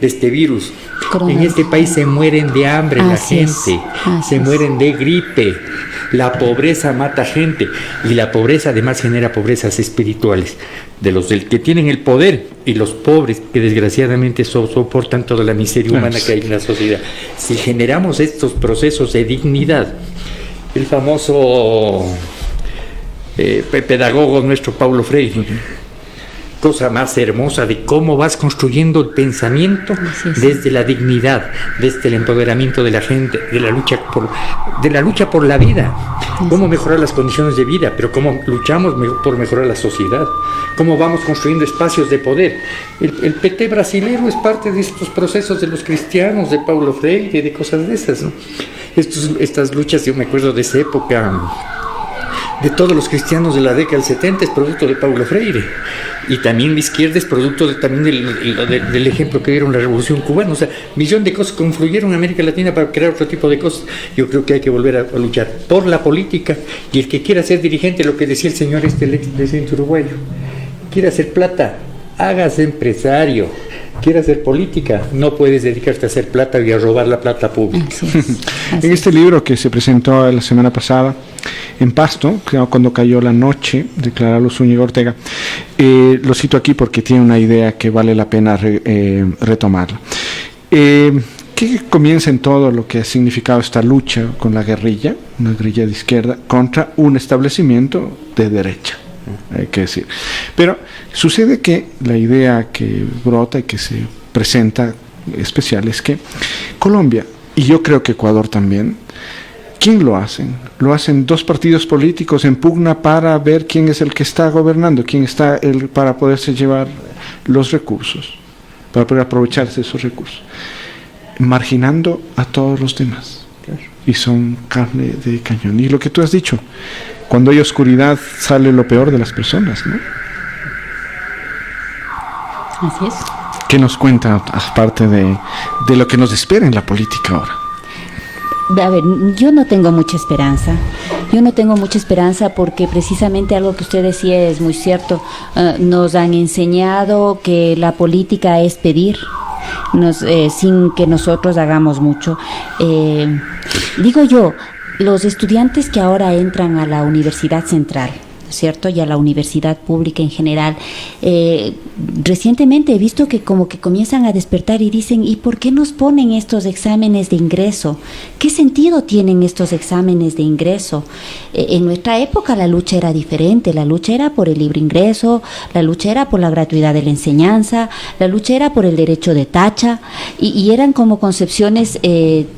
S3: este virus. En este país se mueren de hambre la gente, se mueren de gripe. La pobreza mata gente y la pobreza además genera pobrezas espirituales de los que tienen el poder y los pobres que desgraciadamente soportan toda la miseria humana que hay en la sociedad. Si generamos estos procesos de dignidad, el famoso pedagogo nuestro Paulo Freire, cosa más hermosa de cómo vas construyendo el pensamiento desde la dignidad, desde el empoderamiento de la gente, de la lucha por la vida, cómo mejorar las condiciones de vida, pero cómo luchamos por mejorar la sociedad, cómo vamos construyendo espacios de poder. El PT brasilero es parte de estos procesos de los cristianos, de Paulo Freire, de cosas de esas, ¿no? Estas luchas, yo me acuerdo de esa época, de todos los cristianos de la década del 70, es producto de Paulo Freire. Y también la izquierda es producto del ejemplo que dieron la Revolución Cubana. O sea, millón de cosas confluyeron en América Latina para crear otro tipo de cosas. Yo creo que hay que volver a luchar por la política. Y el que quiera ser dirigente, lo que decía el señor el presidente uruguayo, quiere hacer plata, hágase empresario. Quiere hacer política, no puedes dedicarte a hacer plata y a robar la plata pública.
S2: En este libro que se presentó la semana pasada en Pasto, cuando cayó la noche, de Clara Luz Zúñiga Ortega, lo cito aquí porque tiene una idea que vale la pena retomarla. Que comienza en todo lo que ha significado esta lucha con la guerrilla, una guerrilla de izquierda, contra un establecimiento de derecha. Hay que decir. Pero sucede que la idea que brota y que se presenta especial es que Colombia, y yo creo que Ecuador también, ¿quién lo hacen? Lo hacen dos partidos políticos en pugna para ver quién es el que está gobernando, quién está para poderse llevar los recursos, para poder aprovecharse de esos recursos, marginando a todos los demás. y son carne de cañón. Y lo que tú has dicho, cuando hay oscuridad sale lo peor de las personas, ¿no?
S4: Así es.
S2: ¿Qué nos cuenta aparte de lo que nos espera en la política ahora?
S4: A ver, yo no tengo mucha esperanza. Yo no tengo mucha esperanza porque precisamente algo que usted decía es muy cierto. Nos han enseñado que la política es pedir, sin que nosotros hagamos mucho. Digo yo, los estudiantes que ahora entran a la Universidad Central, ¿cierto? Y a la universidad pública en general. Recientemente he visto que como que comienzan a despertar y dicen, ¿y por qué nos ponen estos exámenes de ingreso? ¿Qué sentido tienen estos exámenes de ingreso? En nuestra época la lucha era diferente, la lucha era por el libre ingreso, la lucha era por la gratuidad de la enseñanza, la lucha era por el derecho de tacha, y eran como concepciones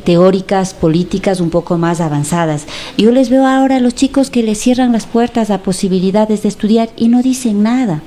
S4: teóricas, políticas un poco más avanzadas. Yo les veo ahora a los chicos que les cierran las puertas a posibilidades de estudiar y no dicen nada,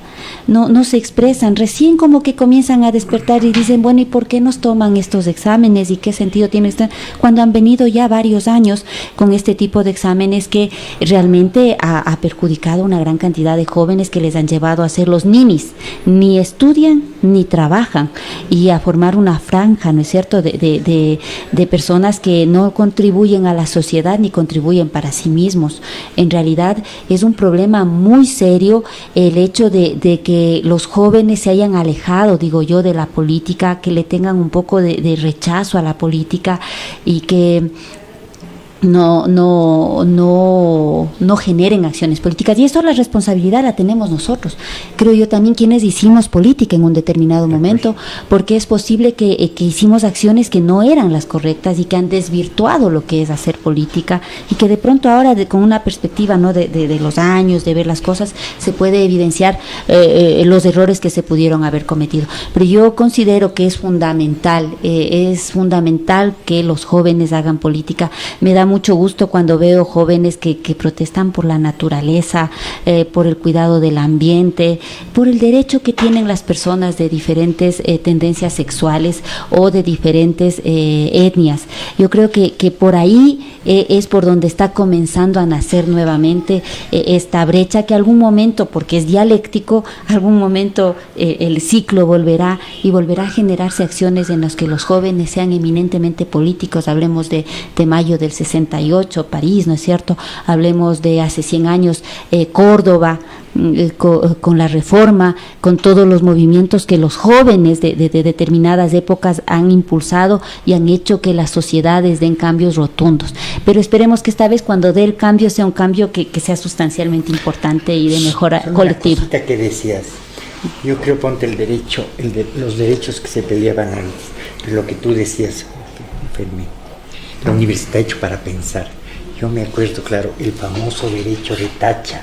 S4: no se expresan, recién como que comienzan a despertar y dicen, bueno, ¿y por qué nos toman estos exámenes y qué sentido tiene esto? Cuando han venido ya varios años con este tipo de exámenes que realmente ha perjudicado a una gran cantidad de jóvenes, que les han llevado a ser los ninis, ni estudian ni trabajan, y a formar una franja, ¿no es cierto?, de personas que no contribuyen a la sociedad ni contribuyen para sí mismos. En realidad es un problema muy serio el hecho de que los jóvenes se hayan alejado, digo yo, de la política, que le tengan un poco de rechazo a la política y que no generen acciones políticas. Y eso, la responsabilidad la tenemos nosotros, creo yo, también quienes hicimos política en un determinado momento, porque es posible que hicimos acciones que no eran las correctas y que han desvirtuado lo que es hacer política, y que de pronto ahora con una perspectiva, ¿no?, de los años, de ver las cosas, se puede evidenciar los errores que se pudieron haber cometido. Pero yo considero que es fundamental que los jóvenes hagan política. Me da mucho gusto cuando veo jóvenes que protestan por la naturaleza, por el cuidado del ambiente, por el derecho que tienen las personas de diferentes tendencias sexuales o de diferentes etnias. Yo creo que por ahí es por donde está comenzando a nacer nuevamente esta brecha, que algún momento, porque es dialéctico, algún momento el ciclo volverá a generarse acciones en las que los jóvenes sean eminentemente políticos. Hablemos de mayo del 68, París, ¿no es cierto? Hablemos de hace 100 años, Córdoba, con la reforma, con todos los movimientos que los jóvenes de determinadas épocas han impulsado y han hecho que las sociedades den cambios rotundos. Pero esperemos que esta vez, cuando dé el cambio, sea un cambio que sea sustancialmente importante y de mejora colectiva.
S3: Una cosita que decías, yo creo, ponte los derechos que se peleaban antes, lo que tú decías, Fermín, la universidad ha hecho para pensar. Yo me acuerdo, claro, el famoso derecho de tacha,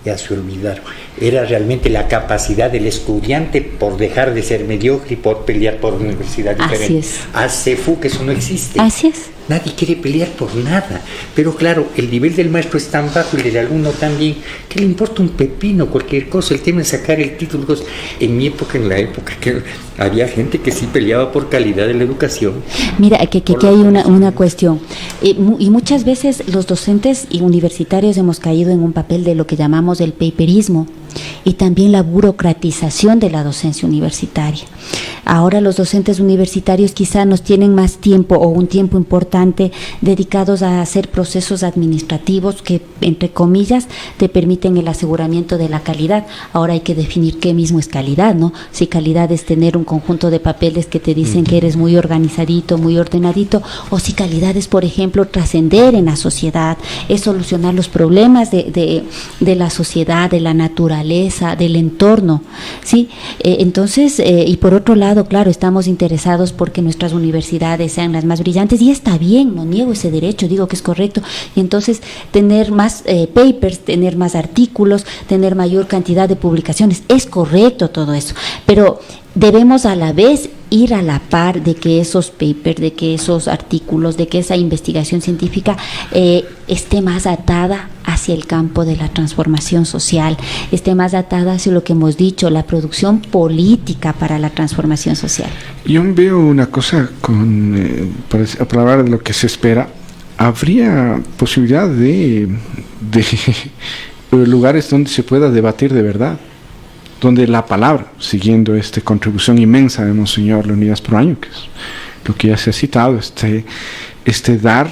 S3: ya se olvidaron. Era realmente la capacidad del estudiante por dejar de ser mediocre y por pelear por una universidad diferente.
S4: Así es.
S3: Hace que eso no existe.
S4: Así es.
S3: Nadie quiere pelear por nada, pero claro, el nivel del maestro es tan bajo y el del alumno también, que le importa un pepino cualquier cosa. El tema es sacar el título. En mi época, en la época que había gente que sí peleaba por calidad de la educación.
S4: Mira, que hay una cuestión, y muchas veces los docentes y universitarios hemos caído en un papel de lo que llamamos el paperismo, y también la burocratización de la docencia universitaria. Ahora los docentes universitarios quizá nos tienen más tiempo, o un tiempo importante, dedicados a hacer procesos administrativos que, entre comillas, te permiten el aseguramiento de la calidad. Ahora hay que definir qué mismo es calidad, ¿no? Si calidad es tener un conjunto de papeles que te dicen que eres muy organizadito, muy ordenadito, o si calidad es, por ejemplo, trascender en la sociedad, es solucionar los problemas de la sociedad, de la naturaleza, del entorno, ¿sí? Entonces, y por otro lado, claro, estamos interesados porque nuestras universidades sean las más brillantes, y está bien, no niego ese derecho, digo que es correcto, y entonces tener más papers, tener más artículos, tener mayor cantidad de publicaciones, es correcto todo eso, pero debemos a la vez ir a la par de que esos papers, de que esos artículos, de que esa investigación científica esté más atada hacia el campo de la transformación social, esté más atada hacia lo que hemos dicho, la producción política para la transformación social.
S2: Yo veo una cosa para hablar de lo que se espera. habría posibilidad de lugares donde se pueda debatir de verdad, donde la palabra, siguiendo esta contribución inmensa de Monseñor Leonidas Proaño, que es lo que ya se ha citado, dar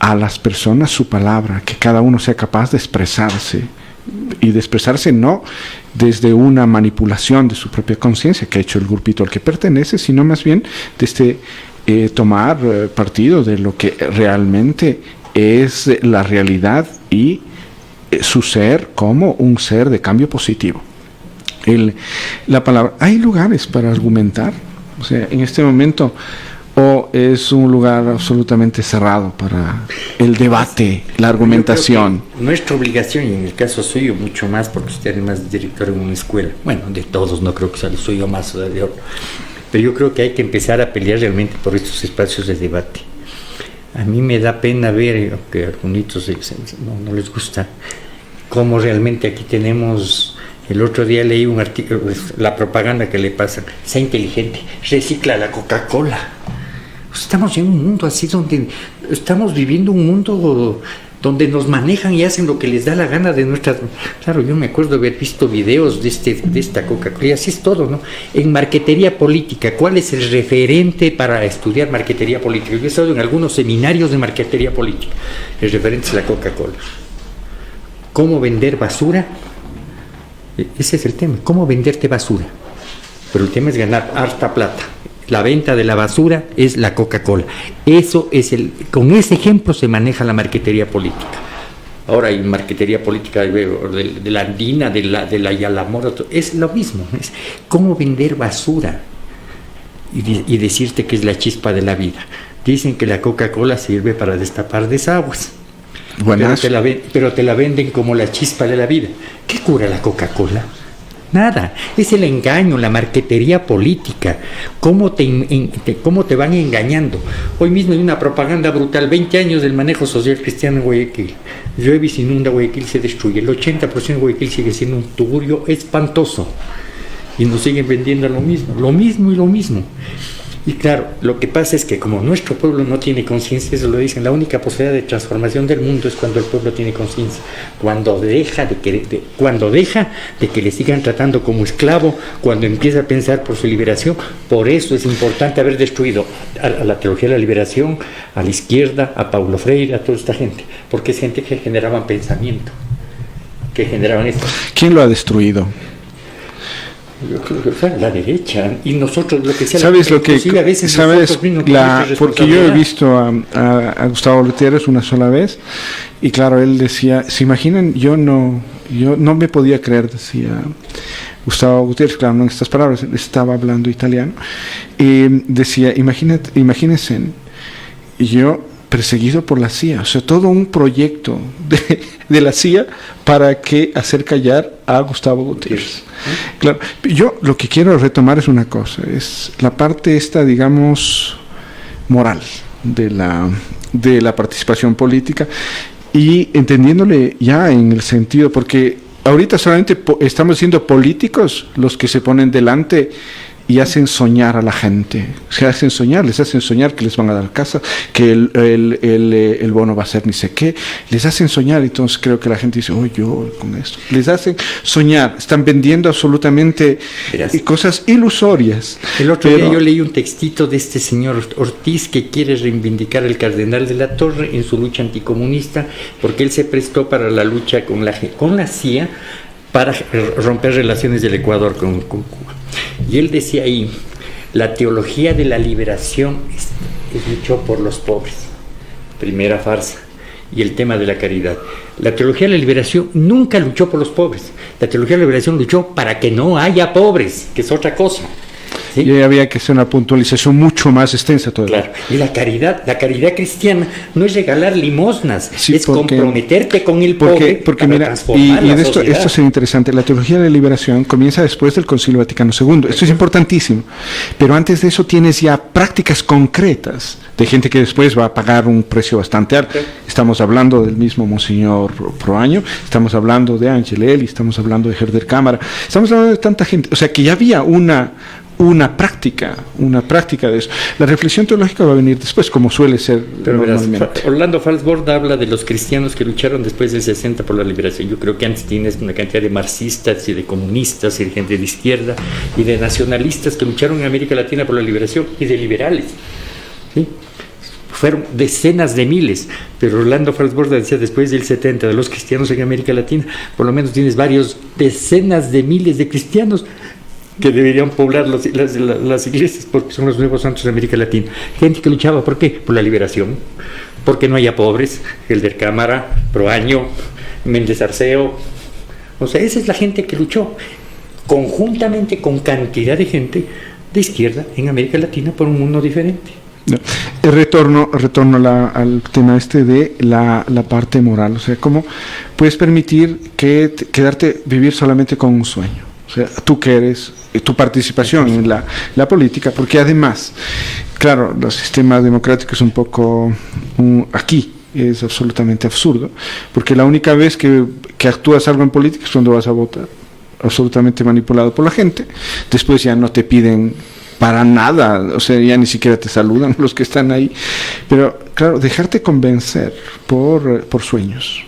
S2: a las personas su palabra, que cada uno sea capaz de expresarse, y de expresarse no desde una manipulación de su propia conciencia que ha hecho el grupito al que pertenece, sino más bien desde tomar partido de lo que realmente es la realidad y su ser como un ser de cambio positivo. La palabra, hay lugares para argumentar, o sea, en este momento, o es un lugar absolutamente cerrado para el debate, la argumentación.
S3: Nuestra obligación, y en el caso suyo mucho más, porque usted además es director en una escuela, bueno, de todos, no creo que sea el suyo más de otro, pero yo creo que hay que empezar a pelear realmente por estos espacios de debate. A mí me da pena ver, aunque a algunos no les gusta, cómo realmente aquí tenemos. El otro día leí un artículo, la propaganda que le pasan, sea inteligente, recicla la Coca-Cola. Estamos en un mundo así donde estamos viviendo un mundo donde nos manejan y hacen lo que les da la gana de nuestras... Claro, yo me acuerdo haber visto videos de esta Coca-Cola, y así es todo, ¿no? En marquetería política, ¿cuál es el referente para estudiar marquetería política? Yo he estado en algunos seminarios de marquetería política. El referente es la Coca-Cola. ¿Cómo vender basura? Ese es el tema, ¿cómo venderte basura? Pero el tema es ganar harta plata. La venta de la basura es la Coca-Cola. Con ese ejemplo se maneja la marquetería política. Ahora hay marquetería política de la Andina, de la Yalamora, es lo mismo. Es cómo vender basura y decirte que es la chispa de la vida. Dicen que la Coca-Cola sirve para destapar desagües. Pero te la venden como la chispa de la vida. ¿Qué cura la Coca-Cola? Nada. Es el engaño, la marquetería política. ¿Cómo te van engañando? Hoy mismo hay una propaganda brutal. 20 años del manejo social cristiano en Guayaquil. Llueve y se inunda, Guayaquil se destruye. El 80% de Guayaquil sigue siendo un tugurio espantoso. Y nos siguen vendiendo lo mismo y lo mismo. Y claro, lo que pasa es que como nuestro pueblo no tiene conciencia, eso lo dicen, la única posibilidad de transformación del mundo es cuando el pueblo tiene conciencia, cuando deja de que le sigan tratando como esclavo, cuando empieza a pensar por su liberación. Por eso es importante haber destruido a la teología de la liberación, a la izquierda, a Paulo Freire, a toda esta gente, porque es gente que generaban pensamiento, que generaban esto.
S2: ¿Quién lo ha destruido?
S3: Yo creo que fue la derecha, y nosotros lo que sea,
S2: ¿sabes lo que
S3: a veces
S2: sabes porque yo he visto a Gustavo Gutiérrez una sola vez, y claro, él decía, se imaginan, yo no me podía creer, decía Gustavo Gutiérrez, claro, no en estas palabras, estaba hablando italiano, y decía, imagínense, yo perseguido por la CIA, o sea, todo un proyecto de la CIA para hacer callar a Gustavo Gutiérrez. Claro, yo lo que quiero retomar es una cosa, es la parte esta, digamos, moral de la participación política, y entendiéndole ya en el sentido, porque ahorita solamente estamos siendo políticos los que se ponen delante y hacen soñar a la gente, les hacen soñar que les van a dar casa, que el bono va a ser ni sé qué, les hacen soñar. Entonces creo que la gente dice, yo con esto, les hacen soñar, están vendiendo absolutamente cosas ilusorias.
S3: El otro día yo leí un textito de este señor Ortiz que quiere reivindicar al cardenal de la Torre en su lucha anticomunista, porque él se prestó para la lucha con la CIA para romper relaciones del Ecuador con Cuba. Y él decía ahí, la teología de la liberación luchó por los pobres, primera farsa, y el tema de la caridad. La teología de la liberación nunca luchó por los pobres, la teología de la liberación luchó para que no haya pobres, que es otra cosa. ¿Sí?
S2: Y había que hacer una puntualización mucho más extensa todavía.
S3: Claro, y la caridad cristiana no es regalar limosnas, es comprometerte con el pobre para mira, transformar la sociedad.
S2: Esto es interesante. La teología de la liberación comienza después del Concilio Vaticano II. Esto es importantísimo. Pero antes de eso tienes ya prácticas concretas de gente que después va a pagar un precio bastante alto. Estamos hablando del mismo Monseñor Proaño, estamos hablando de Ángel Eli, estamos hablando de Herder Cámara, estamos hablando de tanta gente. O sea que ya había una una práctica de eso. La reflexión teológica va a venir después, como suele ser.
S3: Pero
S2: normalmente.
S3: verás, Orlando Falsborg habla de los cristianos que lucharon después del 60 por la liberación. Yo creo que antes tienes una cantidad de marxistas y de comunistas y de gente de izquierda y de nacionalistas que lucharon en América Latina por la liberación, y de liberales, ¿sí? Fueron decenas de miles, pero Orlando Falsborg decía, después del 70 de los cristianos en América Latina, por lo menos tienes varios decenas de miles de cristianos que deberían poblar las iglesias, porque son los nuevos santos de América Latina. Gente que luchaba, ¿por qué? Por la liberación, porque no haya pobres, Helder Cámara, Proaño, Méndez Arceo. O sea, esa es la gente que luchó conjuntamente con cantidad de gente de izquierda en América Latina por un mundo diferente.
S2: Retorno al tema de la parte moral, o sea, cómo puedes permitir quedarte vivir solamente con un sueño, o sea, tú que eres tu participación en la política, porque además, claro, los sistemas democráticos un poco aquí es absolutamente absurdo, porque la única vez que actúas algo en política es cuando vas a votar, absolutamente manipulado por la gente. Después ya no te piden para nada, o sea, ya ni siquiera te saludan los que están ahí, pero claro, dejarte convencer por sueños.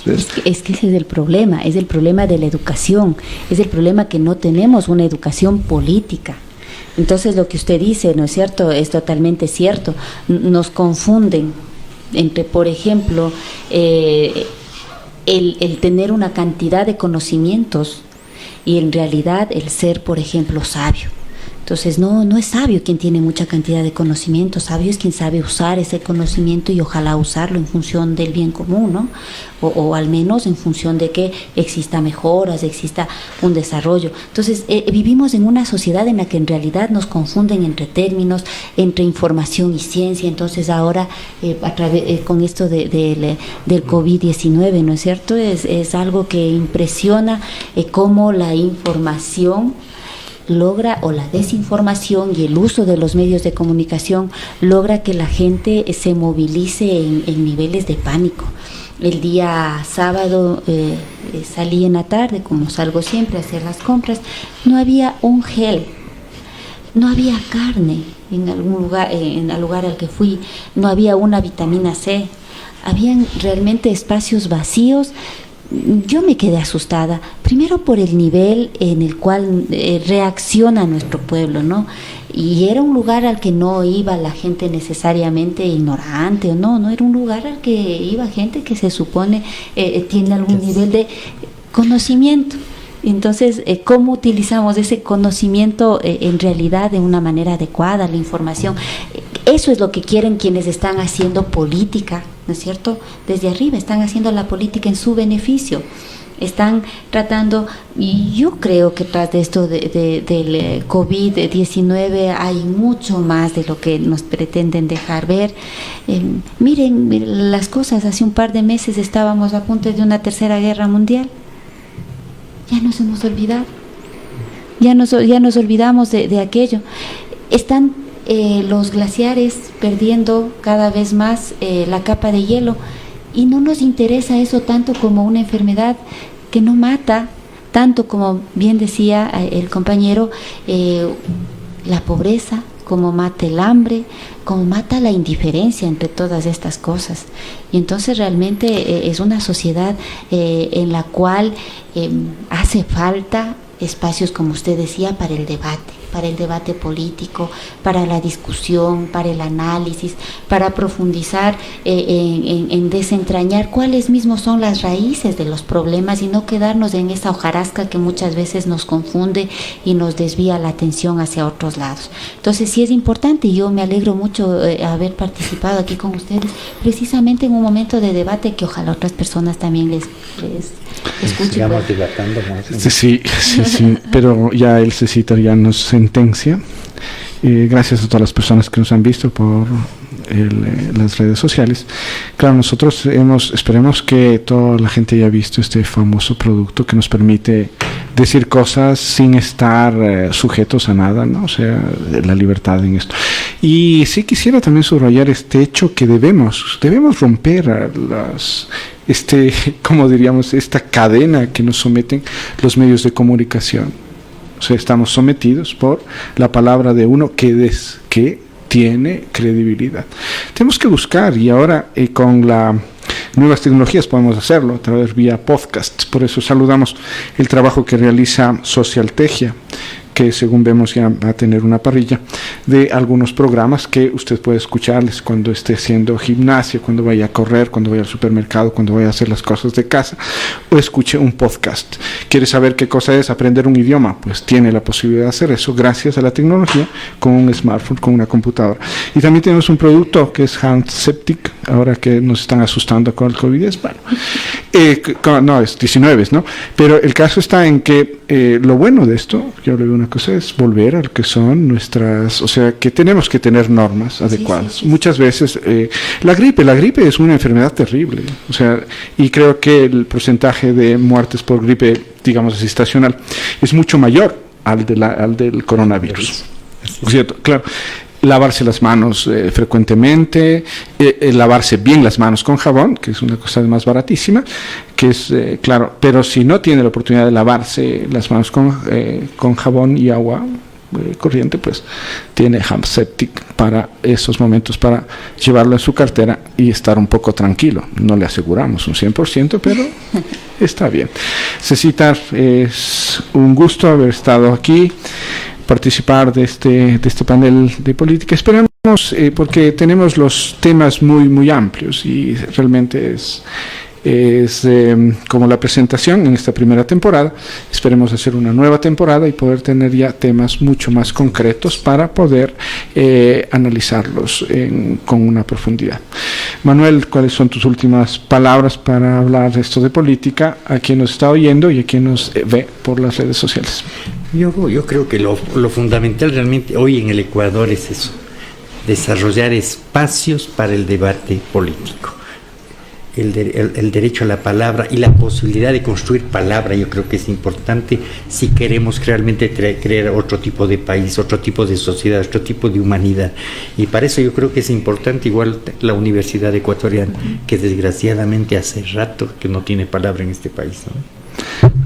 S4: Es que ese es el problema de la educación, es el problema que no tenemos una educación política. Entonces lo que usted dice, ¿no es cierto?, es totalmente cierto. Nos confunden entre, por ejemplo, el tener una cantidad de conocimientos y en realidad el ser, por ejemplo, sabio. Entonces no es sabio quien tiene mucha cantidad de conocimiento, sabio es quien sabe usar ese conocimiento y ojalá usarlo en función del bien común, ¿no? O al menos en función de que exista mejoras, exista un desarrollo. Entonces vivimos en una sociedad en la que en realidad nos confunden entre términos, entre información y ciencia. Entonces ahora con esto del COVID-19, ¿no es cierto? Es algo que impresiona cómo la información logra, o la desinformación y el uso de los medios de comunicación logra que la gente se movilice en niveles de pánico. El día sábado salí en la tarde, como salgo siempre, a hacer las compras. No había un gel, no había carne en algún lugar, en el lugar al que fui, no había una vitamina C. Habían realmente espacios vacíos. Yo me quedé asustada, primero por el nivel en el cual reacciona nuestro pueblo, ¿no? Y era un lugar al que no iba la gente necesariamente ignorante, o no era un lugar al que iba gente que se supone tiene algún nivel de conocimiento. Entonces, ¿cómo utilizamos ese conocimiento en realidad de una manera adecuada, la información? Eso es lo que quieren quienes están haciendo política, ¿no es cierto? Desde arriba están haciendo la política en su beneficio. Están tratando, y yo creo que tras de esto del COVID-19 hay mucho más de lo que nos pretenden dejar ver. Miren las cosas, hace un par de meses estábamos a punto de una tercera guerra mundial. Ya nos hemos olvidado, ya nos olvidamos de aquello. Están los glaciares perdiendo cada vez más la capa de hielo y no nos interesa eso tanto como una enfermedad que no mata, tanto como bien decía el compañero, la pobreza, como mata el hambre, como mata la indiferencia entre todas estas cosas. Y entonces realmente es una sociedad en la cual hace falta espacios, como usted decía, para el debate político, para la discusión, para el análisis, para profundizar en desentrañar cuáles mismos son las raíces de los problemas y no quedarnos en esa hojarasca que muchas veces nos confunde y nos desvía la atención hacia otros lados. Entonces sí es importante, y yo me alegro mucho haber participado aquí con ustedes precisamente en un momento de debate que ojalá otras personas también les escuchen.
S3: Sigamos dilatando más.
S2: Sí, pero ya el CECITAR ya nos sentencia. Gracias a todas las personas que nos han visto por las redes sociales. Claro, nosotros esperemos que toda la gente haya visto este famoso producto que nos permite decir cosas sin estar sujetos a nada, ¿no? O sea, la libertad en esto. Y sí quisiera también subrayar este hecho que debemos romper como diríamos, esta cadena que nos someten los medios de comunicación. O sea, estamos sometidos por la palabra de uno que tiene credibilidad. Tenemos que buscar, y ahora con las nuevas tecnologías podemos hacerlo a través vía podcast. Por eso saludamos el trabajo que realiza Socialtegia, que según vemos ya va a tener una parrilla de algunos programas que usted puede escucharles cuando esté haciendo gimnasia, cuando vaya a correr, cuando vaya al supermercado, cuando vaya a hacer las cosas de casa, o escuche un podcast. ¿Quiere saber qué cosa es aprender un idioma? Pues tiene la posibilidad de hacer eso gracias a la tecnología, con un smartphone, con una computadora. Y también tenemos un producto que es Handseptic, ahora que nos están asustando con el COVID. No, es 19, ¿no? Pero el caso está en que lo bueno de esto, yo le veo una cosa, es volver a lo que son nuestras, o sea, que tenemos que tener normas adecuadas. Sí. Muchas veces, la gripe es una enfermedad terrible, o sea, y creo que el porcentaje de muertes por gripe, digamos así, estacional, es mucho mayor al del coronavirus. ¿Cierto? Claro. Lavarse las manos frecuentemente, lavarse bien las manos con jabón, que es una cosa además baratísima, que es, claro, pero si no tiene la oportunidad de lavarse las manos con jabón y agua corriente, pues tiene Handseptic para esos momentos, para llevarlo en su cartera y estar un poco tranquilo. No le aseguramos un 100%, pero está bien. Cecitar, es un gusto haber estado aquí, participar de este panel de política. Esperamos, porque tenemos los temas muy amplios y realmente es como la presentación en esta primera temporada. Esperemos hacer una nueva temporada y poder tener ya temas mucho más concretos para poder analizarlos con una profundidad. Manuel, ¿cuáles son tus últimas palabras para hablar de esto de política a quien nos está oyendo y a quien nos ve por las redes sociales?
S3: Yo creo que lo fundamental realmente hoy en el Ecuador es eso, desarrollar espacios para el debate político. El derecho a la palabra y la posibilidad de construir palabra, yo creo que es importante si queremos realmente crear otro tipo de país, otro tipo de sociedad, otro tipo de humanidad. Y para eso yo creo que es importante igual la Universidad Ecuatoriana, que desgraciadamente hace rato que no tiene palabra en este país, ¿no?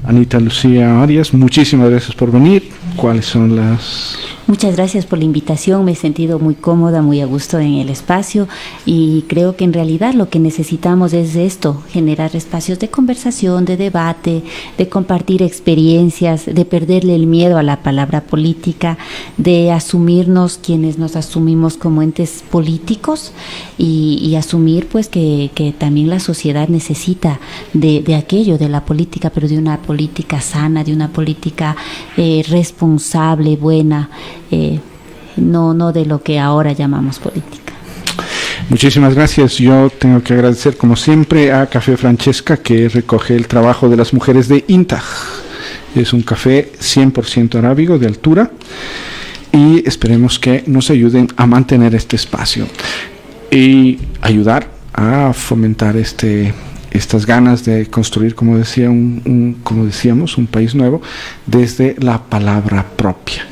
S2: Anita Lucía Arias, muchísimas gracias por venir. ¿Cuáles son las...?
S4: Muchas gracias por la invitación, me he sentido muy cómoda, muy a gusto en el espacio y creo que en realidad lo que necesitamos es esto, generar espacios de conversación, de debate, de compartir experiencias, de perderle el miedo a la palabra política, de asumirnos quienes nos asumimos como entes políticos y asumir pues que también la sociedad necesita de aquello, de la política, pero de una política sana, de una política responsable, buena. No de lo que ahora llamamos política.
S2: Muchísimas gracias. Yo tengo que agradecer como siempre a Café Francesca, que recoge el trabajo de las mujeres de Intag. Es un café 100% arábigo de altura y esperemos que nos ayuden a mantener este espacio y ayudar a fomentar estas ganas de construir, como decía, como decíamos, un país nuevo desde la palabra propia.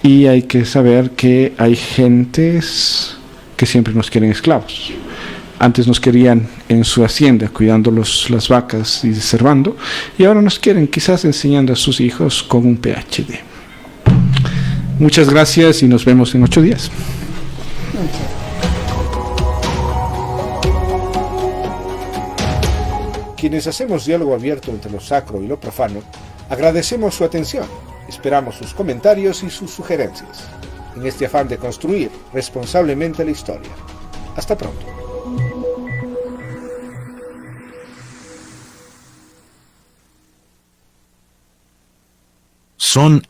S2: Y hay que saber que hay gentes que siempre nos quieren esclavos. Antes nos querían en su hacienda cuidando las vacas y servando, y ahora nos quieren quizás enseñando a sus hijos con un PhD. Muchas gracias y nos vemos en 8 días.
S1: Quienes hacemos diálogo abierto entre lo sacro y lo profano, agradecemos su atención. Esperamos sus comentarios y sus sugerencias, en este afán de construir responsablemente la historia. Hasta pronto.
S5: Son